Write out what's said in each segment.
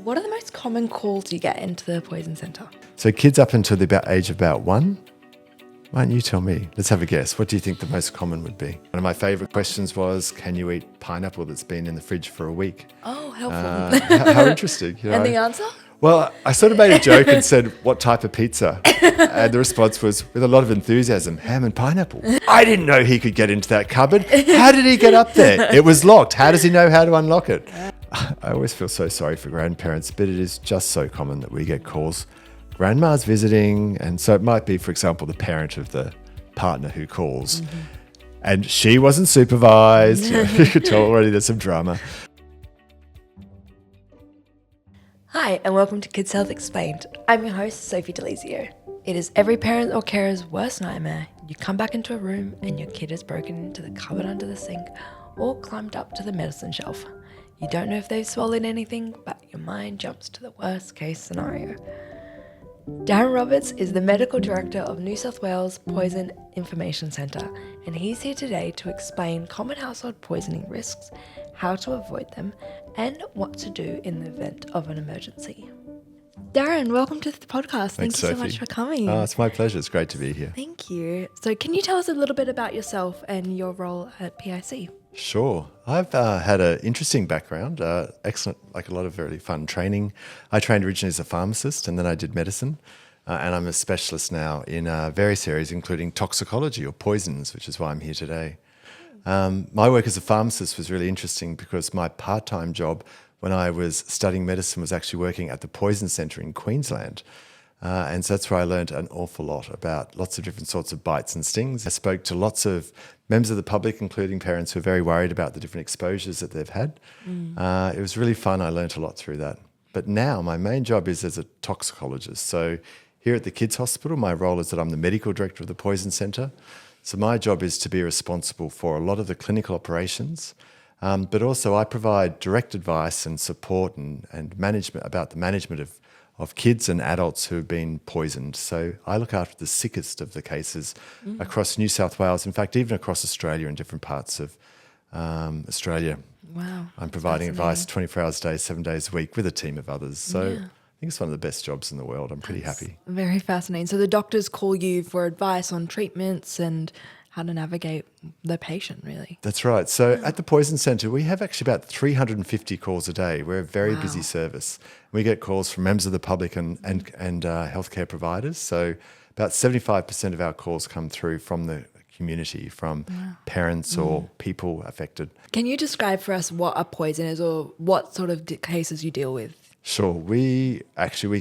What are the most common calls you get into the Poison Centre? So kids up until the age of about 1. Why don't you tell me? Let's have a guess. What do you think the most common would be? One of my favourite questions was, can you eat pineapple that's been in the fridge for a week? Oh, helpful. How interesting. You know? And the answer? Well, I sort of made a joke and said, what type of pizza? And the response was, with a lot of enthusiasm, ham and pineapple. I didn't know he could get into that cupboard. How did he get up there? It was locked. How does he know how to unlock it? I always feel so sorry for grandparents, but it is just so common that we get calls. Grandma's visiting, and so it might be, for example, the parent of the partner who calls, and she wasn't supervised. You could tell already there's some drama. Hi, and welcome to Kids Health Explained. I'm your host, Sophie Delezio. It is every parent or carer's worst nightmare. You come back into a room and your kid has broken into the cupboard under the sink or climbed up to the medicine shelf. You don't know if they've swallowed anything, but your mind jumps to the worst case scenario. Darren Roberts is the Medical Director of New South Wales Poisons Information Centre, and he's here today to explain common household poisoning risks, how to avoid them, and what to do in the event of an emergency. Darren, welcome to the podcast. Thanks, Thank you so Sophie. much for coming. Oh, it's my pleasure. It's great to be here. Thank you. So can you tell us a little bit about yourself and your role at PIC? Sure. I've had an interesting background, excellent, like a lot of very fun training. I trained originally as a pharmacist and then I did medicine. And I'm a specialist now in various areas, including toxicology or poisons, which is why I'm here today. My work as a pharmacist was really interesting because my part-time job when I was studying medicine was actually working at the Poisons Centre in Queensland. And so that's where I learned an awful lot about lots of different sorts of bites and stings. I spoke to lots of members of the public, including parents who are very worried about the different exposures that they've had. It was really fun. I learned a lot through that. But now my main job is as a toxicologist. So here at the Kids Hospital, my role is that I'm the medical director of the Poison Centre. So my job is to be responsible for a lot of the clinical operations, but also I provide direct advice and support and management about the management of kids and adults who have been poisoned. So I look after the sickest of the cases across New South Wales, in fact, even across Australia and different parts of Australia. Wow. I'm providing advice 24 hours a day, 7 days a week with a team of others. So I think it's one of the best jobs in the world. I'm pretty happy. Very fascinating. So the doctors call you for advice on treatments and how to navigate the patient, really. That's right. So at the Poison Centre, we have actually about 350 calls a day. We're a very busy service. We get calls from members of the public and healthcare providers. So about 75% of our calls come through from the community, from parents or people affected. Can you describe for us what a poison is or what sort of cases you deal with? Sure. We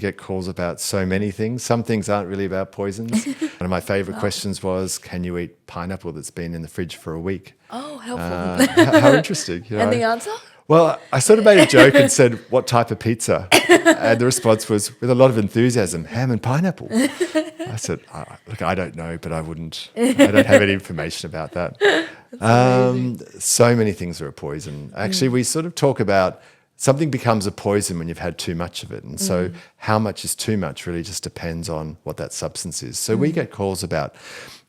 get calls about so many things. Some things aren't really about poisons. One of my favourite questions was, can you eat pineapple that's been in the fridge for a week? Oh, helpful. How interesting. You know? And the answer? Well, I sort of made a joke and said, what type of pizza? And the response was, with a lot of enthusiasm, ham and pineapple. I said, look, I don't know, but I don't have any information about that. So many things are a poison. Actually, we sort of talk about something becomes a poison when you've had too much of it. And so how much is too much really just depends on what that substance is. So we get calls about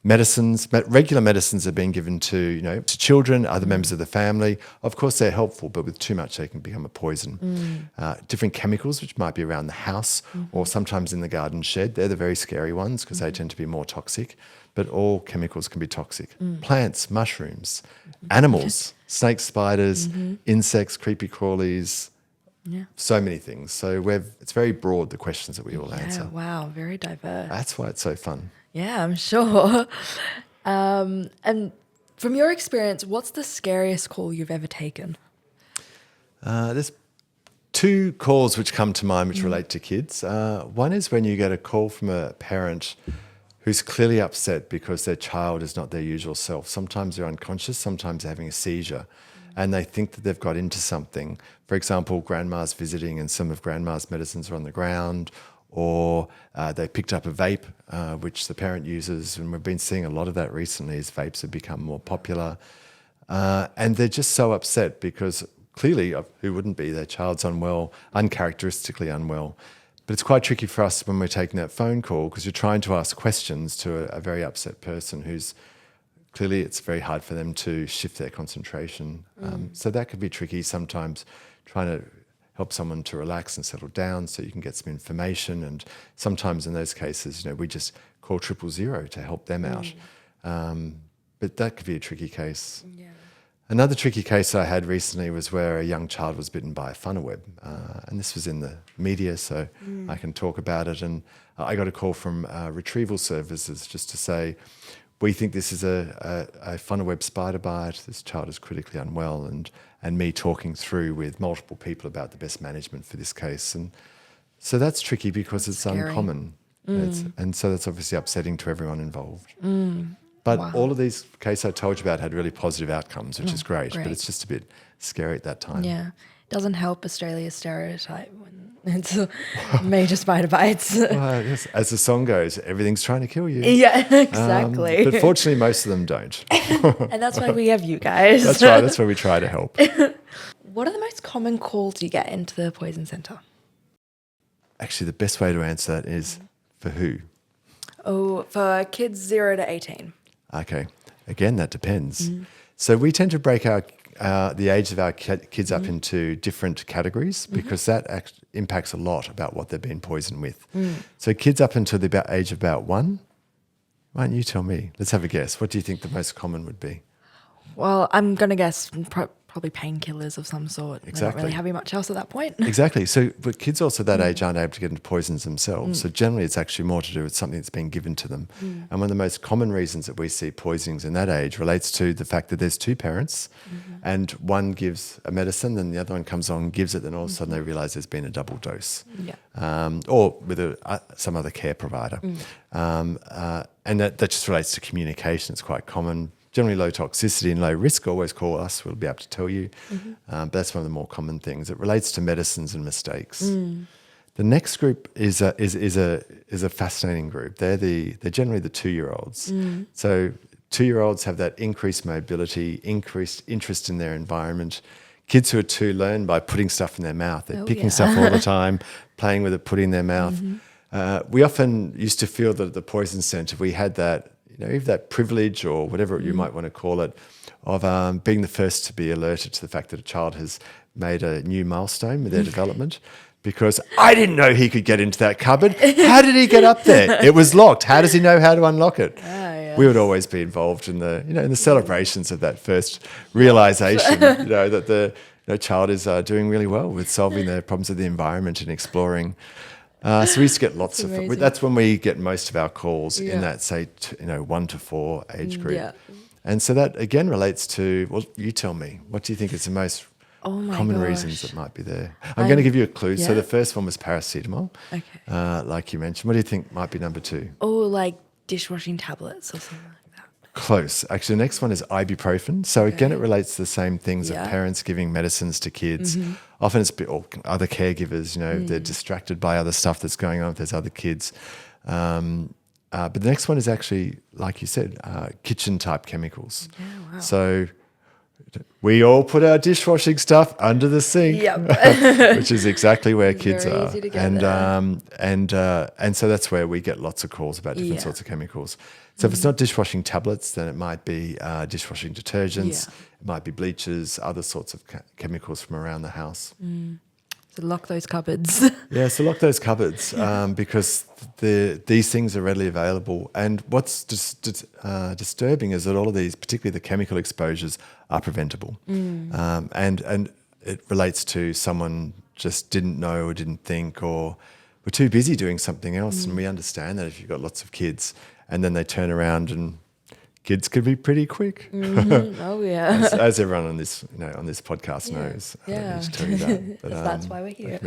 medicines. Regular medicines are being given to children, other members of the family. Of course, they're helpful, but with too much, they can become a poison. Different chemicals, which might be around the house or sometimes in the garden shed. They're the very scary ones because they tend to be more toxic. But all chemicals can be toxic. Plants, mushrooms, animals, snakes, spiders, insects, creepy crawlies, so many things. So it's very broad, the questions that we all answer. Wow, very diverse. That's why it's so fun. Yeah, I'm sure. And from your experience, what's the scariest call you've ever taken? There's 2 calls which come to mind which relate to kids. One is when you get a call from a parent who's clearly upset because their child is not their usual self. Sometimes they're unconscious, sometimes they're having a seizure, and they think that they've got into something. For example, grandma's visiting and some of grandma's medicines are on the ground, or they picked up a vape, which the parent uses, and we've been seeing a lot of that recently as vapes have become more popular. And they're just so upset because clearly, who wouldn't be? Their child's unwell, uncharacteristically unwell. But it's quite tricky for us when we're taking that phone call because you're trying to ask questions to a very upset person who's clearly it's very hard for them to shift their concentration. So that could be tricky sometimes, trying to help someone to relax and settle down so you can get some information. And sometimes in those cases, we just call 000 to help them out. But that could be a tricky case. Yeah. Another tricky case I had recently was where a young child was bitten by a funnel web. And this was in the media, so I can talk about it. And I got a call from retrieval services just to say, we think this is a funnel web spider bite. This child is critically unwell, and me talking through with multiple people about the best management for this case. And so that's tricky because it's scary. uncommon. And so that's obviously upsetting to everyone involved. But all of these cases I told you about had really positive outcomes, which is great, but it's just a bit scary at that time. Yeah. Doesn't help Australia's stereotype when it's major spider bites. Well, yes, as the song goes, everything's trying to kill you. Yeah, exactly. But fortunately, most of them don't. And that's why we have you guys. That's right. That's why we try to help. What are the most common calls you get into the Poison Centre? Actually, the best way to answer that is for who? Oh, for kids 0 to 18. Okay. Again, that depends. So we tend to break the age of our kids up into different categories because that impacts a lot about what they've been poisoned with. So kids up until the age of about 1, why don't you tell me? Let's have a guess. What do you think the most common would be? Well, I'm going to guess probably painkillers of some sort. They're not Exactly. really having much else at that point. Exactly. So, but kids also that age aren't able to get into poisons themselves. So generally it's actually more to do with something that's been given to them. And one of the most common reasons that we see poisonings in that age relates to the fact that there's two parents and one gives a medicine, then the other one comes on and gives it, then all of a sudden they realise there's been a double dose. Yeah. Or with some other care provider. And that just relates to communication. It's quite common. Generally low toxicity and low risk. Always call us. We'll be able to tell you. But that's one of the more common things. It relates to medicines and mistakes. The next group is a fascinating group. They're generally the 2-year-olds. So 2-year-olds have that increased mobility, increased interest in their environment. Kids who are 2 learn by putting stuff in their mouth. They're picking stuff all the time, playing with it, putting in their mouth. We often used to feel that at the Poison Centre we had that, either that privilege or whatever you might want to call it, of being the first to be alerted to the fact that a child has made a new milestone with their development. Because I didn't know he could get into that cupboard. How did he get up there? It was locked. How does he know how to unlock it? Yes. We would always be involved in the celebrations of that first realization, that the child is doing really well with solving the problems of the environment and exploring. So we used to get lots of. That's when we get most of our calls in that, say, 1 to 4 age group. Yeah. And so that again relates to. Well, you tell me. What do you think is the most common reasons that might be there? I'm going to give you a clue. Yeah. So the first one was paracetamol. Okay. Like you mentioned. What do you think might be number 2? Oh, like dishwashing tablets or something like that. Close. Actually, the next one is ibuprofen. So again, it relates to the same things of parents giving medicines to kids. Often it's or other caregivers, they're distracted by other stuff that's going on if there's other kids. But the next one is actually, like you said, kitchen-type chemicals. Yeah, wow. So we all put our dishwashing stuff under the sink, which is exactly where kids are. Easy to get and so that's where we get lots of calls about different sorts of chemicals. So if it's not dishwashing tablets, then it might be dishwashing detergents, it might be bleaches, other sorts of chemicals from around the house. So lock those cupboards. So lock those cupboards because these things are readily available. And what's disturbing is that all of these, particularly the chemical exposures, are preventable. And it relates to someone just didn't know or didn't think or were too busy doing something else. And we understand that if you've got lots of kids and then they turn around and kids can be pretty quick. Oh yeah, as everyone on this podcast knows. I don't need to tell you that. But, that's why we're here.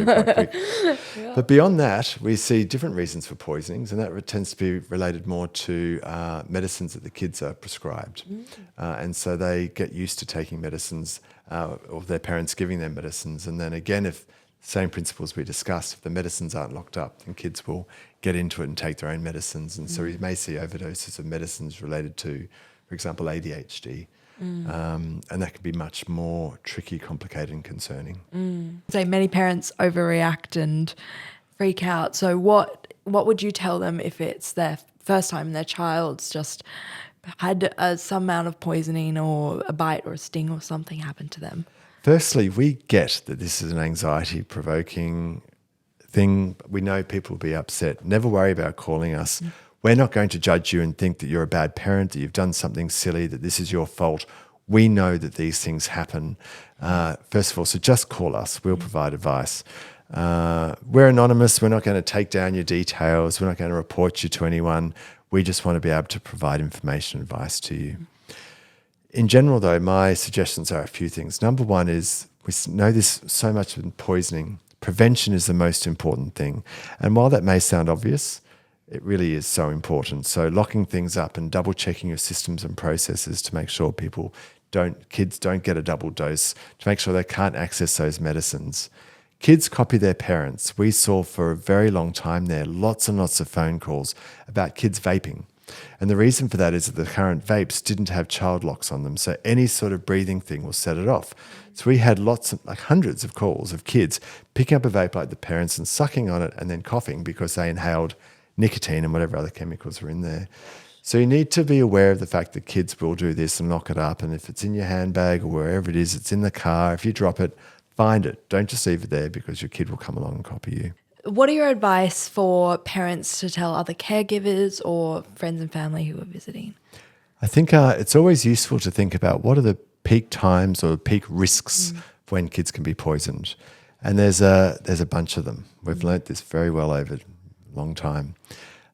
But beyond that, we see different reasons for poisonings, and that tends to be related more to medicines that the kids are prescribed, and so they get used to taking medicines, or their parents giving them medicines, and then again, if same principles we discussed, if the medicines aren't locked up, then kids will get into it and take their own medicines. And so we may see overdoses of medicines related to, for example, ADHD. And that could be much more tricky, complicated and concerning. So many parents overreact and freak out. So what would you tell them if it's their first time and their child's just had some amount of poisoning or a bite or a sting or something happen to them? Firstly, we get that this is an anxiety-provoking thing. We know people will be upset. Never worry about calling us. We're not going to judge you and think that you're a bad parent, that you've done something silly, that this is your fault. We know that these things happen. First of all, so just call us. We'll provide advice. We're anonymous. We're not going to take down your details. We're not going to report you to anyone. We just want to be able to provide information and advice to you. In general, though, my suggestions are a few things. Number one is, we know this so much in poisoning, prevention is the most important thing. And while that may sound obvious, it really is so important. So locking things up and double checking your systems and processes to make sure kids don't get a double dose, to make sure they can't access those medicines. Kids copy their parents. We saw for a very long time there lots and lots of phone calls about kids vaping. And the reason for that is that the current vapes didn't have child locks on them. So any sort of breathing thing will set it off. So we had hundreds of calls of kids picking up a vape like the parents and sucking on it and then coughing because they inhaled nicotine and whatever other chemicals were in there. So you need to be aware of the fact that kids will do this and lock it up. And if it's in your handbag or wherever it is, it's in the car. If you drop it, find it. Don't just leave it there because your kid will come along and copy you. What are your advice for parents to tell other caregivers or friends and family who are visiting? I think it's always useful to think about what are the peak times or peak risks when kids can be poisoned. And there's a bunch of them. We've learnt this very well over a long time.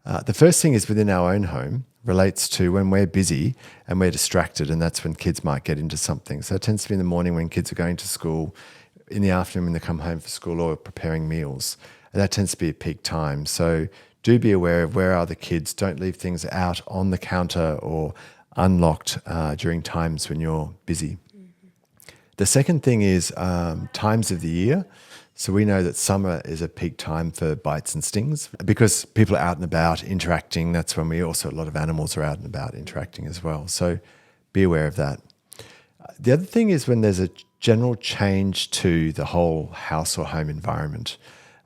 The first thing is within our own home, relates to when we're busy and we're distracted, and that's when kids might get into something. So it tends to be in the morning when kids are going to school, in the afternoon when they come home for school or preparing meals. And that tends to be a peak time. So do be aware of where are the kids. Don't leave things out on the counter or unlocked during times when you're busy. The second thing is times of the year. So we know that summer is a peak time for bites and stings because people are out and about interacting. That's when a lot of animals are out and about interacting as well. So be aware of that. The other thing is when there's a general change to the whole house or home environment.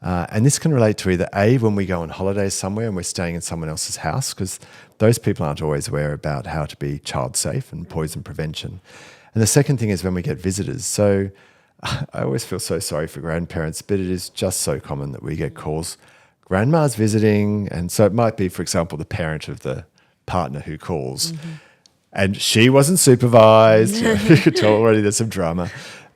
And this can relate to either A, when we go on holidays somewhere and we're staying in someone else's house, because those people aren't always aware about how to be child safe and poison prevention. And the second thing is when we get visitors. So I always feel so sorry for grandparents, but it is just so common that we get calls, grandma's visiting. And so it might be, for example, the parent of the partner who calls. And she wasn't supervised. You could tell already there's some drama.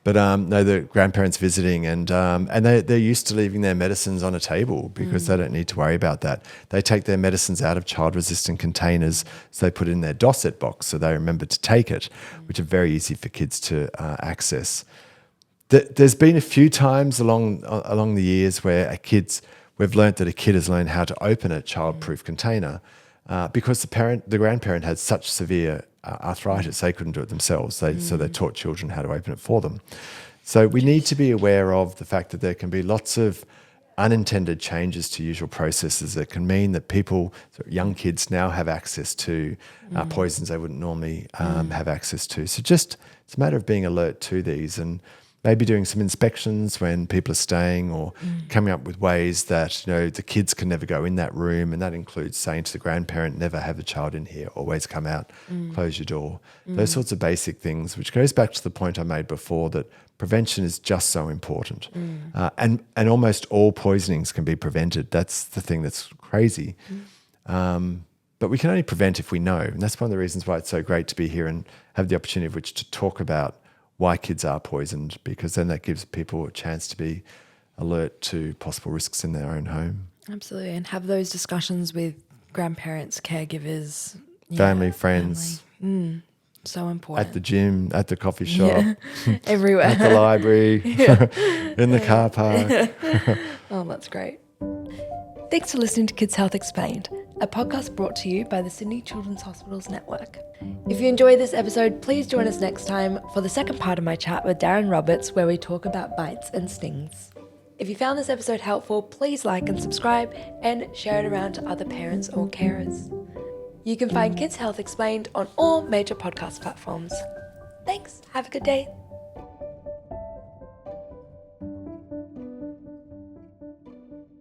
But no, the grandparents visiting and they're used to leaving their medicines on a table because they don't need to worry about that. They take their medicines out of child-resistant containers, so they put it in their Dosset box so they remember to take it, which are very easy for kids to access. There's been a few times along the years where we've learnt that a kid has learned how to open a child-proof container because the grandparent had such severe arthritis, they couldn't do it themselves. So they taught children how to open it for them. So we need to be aware of the fact that there can be lots of unintended changes to usual processes that can mean that young kids now have access to poisons they wouldn't normally have access to. So it's a matter of being alert to these and maybe doing some inspections when people are staying or coming up with ways that, the kids can never go in that room. And that includes saying to the grandparent, never have a child in here, always come out, close your door. Those sorts of basic things, which goes back to the point I made before that prevention is just so important. And almost all poisonings can be prevented. That's the thing that's crazy. But we can only prevent if we know. And that's one of the reasons why it's so great to be here and have the opportunity of which to talk about why kids are poisoned, because then that gives people a chance to be alert to possible risks in their own home. Absolutely. And have those discussions with grandparents, caregivers, family, friends. So important. At the gym, at the coffee shop. Everywhere. At the library. In the car park. Oh, that's great. Thanks for listening to Kids Health Explained, a podcast brought to you by the Sydney Children's Hospitals Network. If you enjoyed this episode, please join us next time for the second part of my chat with Darren Roberts, where we talk about bites and stings. If you found this episode helpful, please like and subscribe and share it around to other parents or carers. You can find Kids Health Explained on all major podcast platforms. Thanks. Have a good day.